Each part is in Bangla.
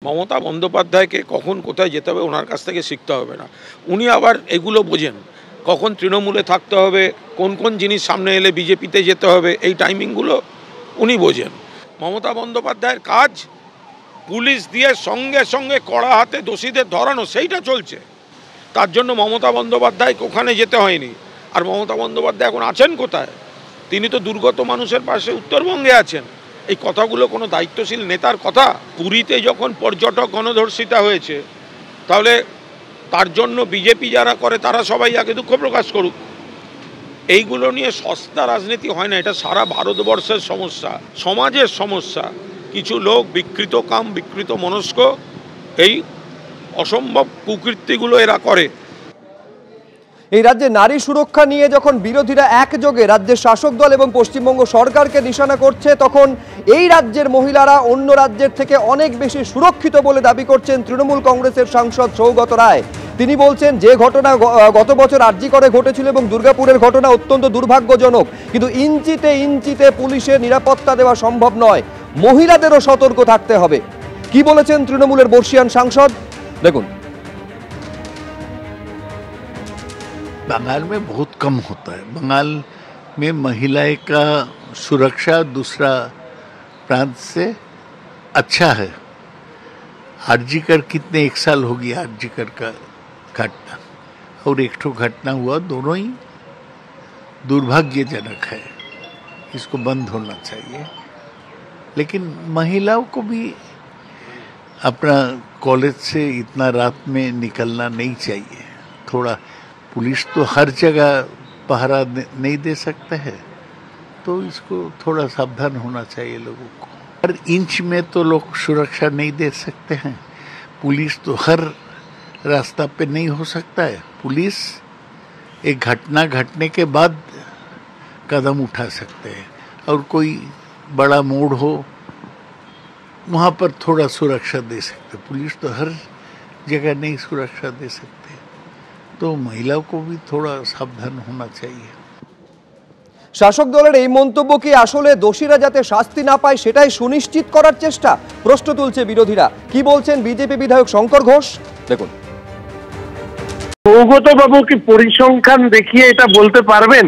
মমতা বন্দ্যোপাধ্যায়কে কখন কোথায় যেতে হবে ওনার কাছ থেকে শিখতে হবে না। উনি আবার এগুলো বোঝেন, কখন তৃণমূলে থাকতে হবে, কোন কোন জিনিস সামনে এলে বিজেপিতে যেতে হবে, এই টাইমিংগুলো উনি বোঝেন। মমতা বন্দ্যোপাধ্যায়ের কাজ পুলিশ দিয়ে সঙ্গে সঙ্গে কড়া হাতে দোষীদের ধরানো, সেইটা চলছে। তার জন্য মমতা বন্দ্যোপাধ্যায়কে ওখানে যেতে হয়নি। আর মমতা বন্দ্যোপাধ্যায় এখন আছেন কোথায়? তিনি তো দুর্গত মানুষের পাশে উত্তরবঙ্গে আছেন। এই কথাগুলো কোনো দায়িত্বশীল নেতার কথা? পুরীতে যখন পর্যটক গণধর্ষিতা হয়েছে, তাহলে তার জন্য বিজেপি যারা করে তারা সবাই আগে দুঃখ প্রকাশ করুক। এইগুলো নিয়ে সস্তা রাজনীতি হয় না, এটা সারা ভারতবর্ষের সমস্যা, সমাজের সমস্যা। কিছু লোক বিকৃত কাম, বিকৃত মনস্ক, এই অসম্ভব কুকীর্তিগুলো এরা করে। এই রাজ্যে নারী সুরক্ষা নিয়ে যখন বিরোধীরা একযোগে রাজ্যের শাসক দল এবং পশ্চিমবঙ্গ সরকারকে নিশানা করছে, তখন এই রাজ্যের মহিলারা অন্য রাজ্যের থেকে অনেক বেশি সুরক্ষিত বলে দাবি করছেন তৃণমূল কংগ্রেসের সাংসদ সৌগত রায়। তিনি বলছেন, যে ঘটনা গত বছর আরজি করে ঘটেছিল এবং দুর্গাপুরের ঘটনা অত্যন্ত দুর্ভাগ্যজনক, কিন্তু ইঞ্চিতে ইঞ্চিতে পুলিশের নিরাপত্তা দেওয়া সম্ভব নয়, মহিলাদেরও সতর্ক থাকতে হবে। কি বলেছেন তৃণমূলের বর্ষিয়ান সাংসদ, দেখুন। बंगाल में बहुत कम होता है। बंगाल में महिलाएं का सुरक्षा दूसरा प्रांत से अच्छा है। आरजीकर कितने 1 साल हो गया आरजीकर का घटना, और एक ठो घटना हुआ, दोनों ही दुर्भाग्यजनक है, इसको बंद होना चाहिए। लेकिन महिलाओं को भी अपना कॉलेज से इतना रात में निकलना नहीं चाहिए। थोड़ा पुलिस तो हर जगह पहरा नहीं दे सकता है, तो इसको थोड़ा सावधान होना चाहिए लोगों को। हर इंच में तो लोग सुरक्षा नहीं दे सकते हैं। पुलिस तो हर रास्ता पे नहीं हो सकता है। पुलिस एक घटना घटने के बाद कदम उठा सकते हैं, और कोई बड़ा मोड़ हो वहाँ पर थोड़ा सुरक्षा दे सकते। पुलिस तो हर जगह नहीं सुरक्षा दे सकते, तो महिलाओं को भी थोड़ा सावधान होना चाहिए। শাসক দলের এই মন্তব্য কি আসলে দোষীরা যাতে শাস্তি না পায় সেটাই সুনিশ্চিত করার চেষ্টা? প্রশ্ন তুলছে বিরোধীরা। কি বলছেন বিজেপি বিধায়ক শঙ্কর ঘোষ, দেখুন। সৌগত বাবু কি পরিসংখ্যান দেখিয়ে এটা বলতে পারবেন,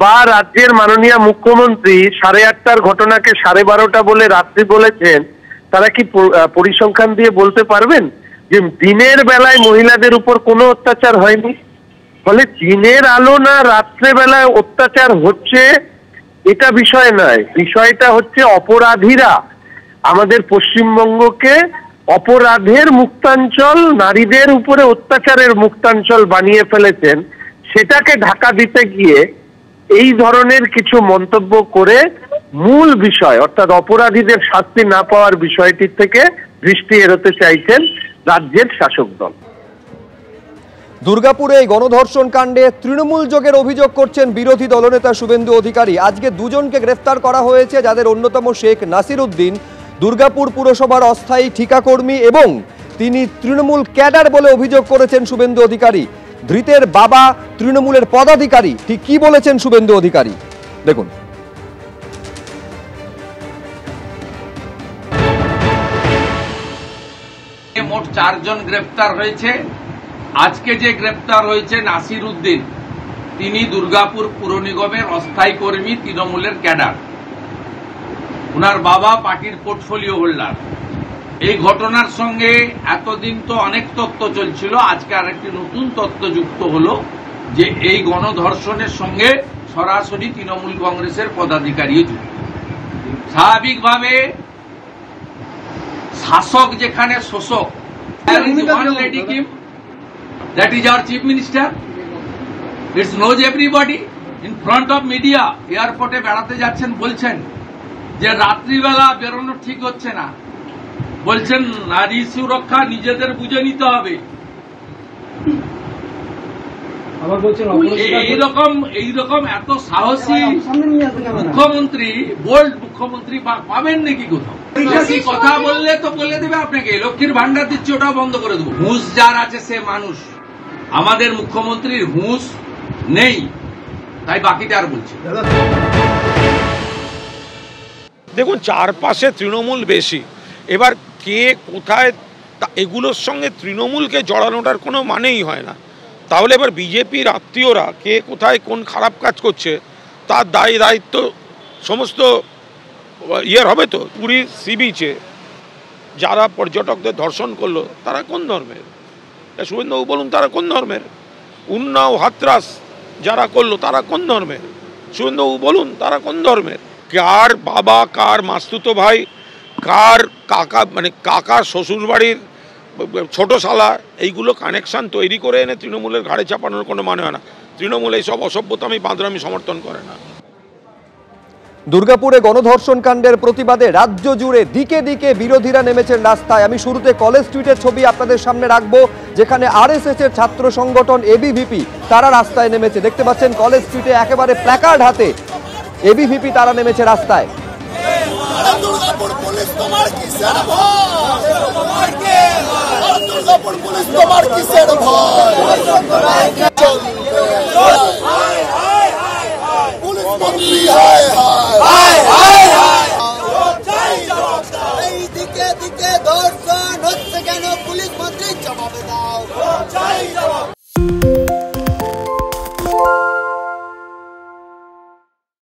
বা রাজ্যের মাননীয় মুখ্যমন্ত্রী 8:30টার ঘটনাকে 12:30 বলে রাত্রি বলেছেন, তারা কি পরিসংখ্যান দিয়ে বলতে পারবেন যে দিনের বেলায় মহিলাদের উপর কোনো অত্যাচার হয়নি? ফলে দিনের আলো না রাত্রে বেলায় অত্যাচার হচ্ছে এটা বিষয় নয়, বিষয়টা হচ্ছে অপরাধীরা আমাদের পশ্চিমবঙ্গকে অপরাধের মুক্তাঞ্চল, নারীদের উপরে অত্যাচারের মুক্তাঞ্চল বানিয়ে ফেলেছেন। সেটাকে ঢাকা দিতে গিয়ে এই ধরনের কিছু মন্তব্য করে মূল বিষয় অর্থাৎ অপরাধীদের শাস্তি না পাওয়ার বিষয়টির থেকে দৃষ্টি এড়াতে চাইছেন রাজ্যের শাসক দল। দুর্গাপুরে এই গণধর্ষণ কাণ্ডে তৃণমূল যোগের অভিযোগ করছেন বিরোধী দলনেতা শুভেন্দু অধিকারী। আজকে দুজনকে গ্রেফতার করা হয়েছে, যাদের অন্যতম শেখ নাসির উদ্দিন, দুর্গাপুর পুরসভার অস্থায়ী ঠিকাকর্মী, এবং তিনি তৃণমূল ক্যাডার বলে অভিযোগ করেছেন শুভেন্দু অধিকারী। ধৃতের বাবা তৃণমূলের পদাধিকারী। ঠিক কি বলেছেন শুভেন্দু অধিকারী, দেখুন। মোট 4 জন গ্রেপ্তার হয়েছে। আজকে যে গ্রেপ্তার হয়েছে নাসির উদ্দিন, তিনি দুর্গাপুর পুর নিগমের অস্থায়ী কর্মী, তৃণমূলের ক্যাডার। ওনার বাবা পার্টির পোর্টফোলিও হোল্ডার। এই ঘটনার সঙ্গে এতদিন তো অনেক তথ্য চলছিল, আজকে আরেকটি নতুন তথ্য যুক্ত হলো যে এই গণধর্ষণের সঙ্গে সরাসরি তৃণমূল কংগ্রেসের পদাধিকারীও যুক্ত। স্বাভাবিকভাবে শাসক যেখানে শোষক, that is our chief minister. It knows everybody. In front of media, এয়ারপোর্টে বেড়াতে যাচ্ছেন, বলছেন যে রাত্রিবেলা বেরোনো ঠিক হচ্ছে না, বলছেন নারী সুরক্ষা নিজেদের বুঝে নিতে হবে। এইরকম এত সাহসী মুখ্যমন্ত্রী, বোল্ড মুখ্যমন্ত্রী পাবেন নাকি কোথাও? বেশি কথা বললে তো বলে দেবে আপনাকে লক্ষ্মীর ভান্ডার দিচ্ছে, ওটাও বন্ধ করে দেবো। হুঁশ যার আছে সে মানুষ। আমাদের মুখ্যমন্ত্রীর হুঁশ নেই, তাই বাকিটা আর বলছি। দেখুন, চারপাশে তৃণমূল বেশি। এবার কে কোথায়, এগুলোর সঙ্গে তৃণমূলকে জড়ানোটার কোনো মানেই হয় না। তাহলে এবার বিজেপির আত্মীয়রা কে কোথায় কোন খারাপ কাজ করছে তার দায়িত্ব সমস্ত হবে তো। পুরীর সি বিচে যারা পর্যটকদের ধর্ষণ করলো তারা কোন ধর্মের? শুভেন্দুবাবু বলুন তারা কোন ধর্মের? উন্নাও হাতরাস যারা করলো তারা কোন ধর্মের? শুভেন্দুবাবু বলুন তারা কোন ধর্মের? কার বাবা, কার মাস্তুতো ভাই, কার কাকা, মানে কাকার শ্বশুরবাড়ির ছোট শালা, এইগুলো কানেকশান তৈরি করে এনে তৃণমূলের ঘাড়ে চাপানোর কোনো মানে হয় না। তৃণমূল এইসব অসভ্যতামি বাঁদরামি সমর্থন করে না। দুর্গাপুরে গণধর্ষণ কাণ্ডের প্রতিবাদে রাজ্য জুড়ে দিকে দিকে বিরোধীরা নেমেছেন রাস্তায়। আমি শুরুতে কলেজ স্ট্রিটের ছবি আপনাদের সামনে রাখবো, যেখানে আরএসএস এর ছাত্র সংগঠন এবিভিপি তারা রাস্তায় নেমেছে। দেখতে পাচ্ছেন কলেজ স্ট্রিটে একেবারে প্ল্যাকার্ড হাতে এবিভিপি তারা নেমেছে রাস্তায়। দুর্গাপুর পুলিশ তোমার কিসের ভয়? দুর্গাপুর পুলিশ তোমার কিসের ভয়? পুলিশ মন্ত্রী